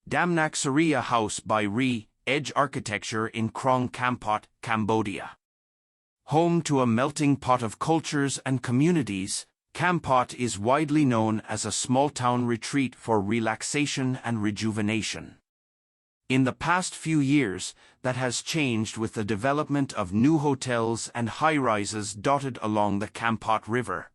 Damnak Soriya House by Edge Architecture in KRONG KAMPOT, Cambodia. Home to a melting pot of cultures and communities, Kampot is widely known as a small-town retreat for relaxation and rejuvenation. In the past few years, that has changed with the development of new hotels and high-rises dotted along the Kampot River.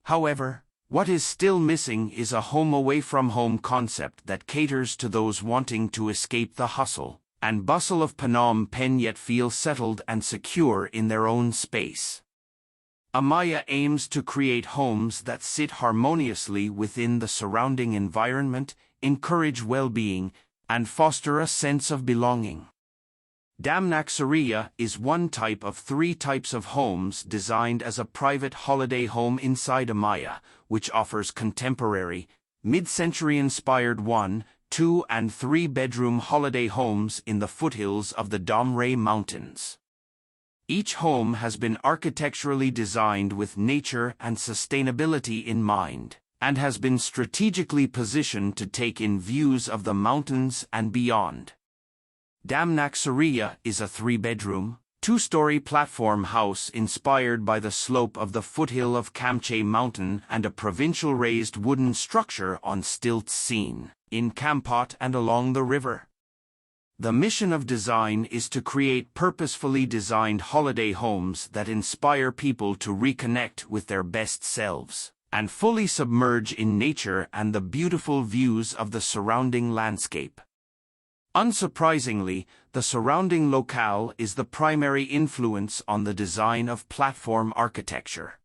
However, what is still missing is a home-away-from-home concept that caters to those wanting to escape the hustle and bustle of Phnom Penh yet feel settled and secure in their own space. Amaya aims to create homes that sit harmoniously within the surrounding environment, encourage well-being, and foster a sense of belonging. Damnak Soriya is one type of 3 types of homes designed as a private holiday home inside Amaya, which offers contemporary, mid-century-inspired 1, 2 and 3-bedroom holiday homes in the foothills of the Dom Ray Mountains. Each home has been architecturally designed with nature and sustainability in mind, and has been strategically positioned to take in views of the mountains and beyond. Damnak Soriya is a 3-bedroom, 2-story platform house inspired by the slope of the foothill of Kamche Mountain and a provincial raised wooden structure on stilts seen in Kampot and along the river. The mission of design is to create purposefully designed holiday homes that inspire people to reconnect with their best selves and fully submerge in nature and the beautiful views of the surrounding landscape. Unsurprisingly, the surrounding locale is the primary influence on the design of platform architecture.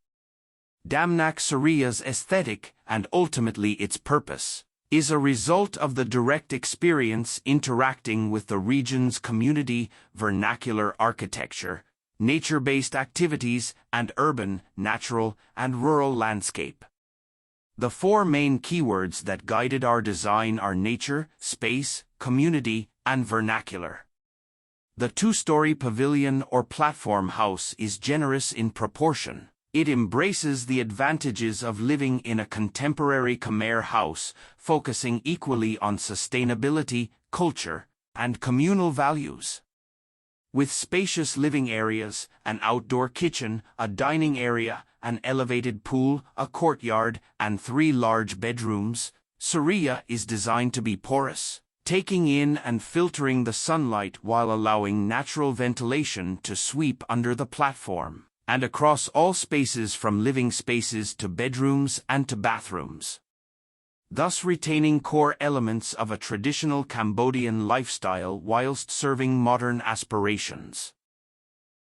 Damnak Soriya's aesthetic, and ultimately its purpose, is a result of the direct experience interacting with the region's community, vernacular architecture, nature-based activities, and urban, natural, and rural landscape. The 4 main keywords that guided our design are nature, space, community, and vernacular. The 2-story pavilion or platform house is generous in proportion. It embraces the advantages of living in a contemporary Khmer house, focusing equally on sustainability, culture, and communal values. With spacious living areas, an outdoor kitchen, a dining area, an elevated pool, a courtyard, and 3 large bedrooms, Soriya is designed to be porous, taking in and filtering the sunlight while allowing natural ventilation to sweep under the platform and across all spaces from living spaces to bedrooms and to bathrooms, thus retaining core elements of a traditional Cambodian lifestyle whilst serving modern aspirations.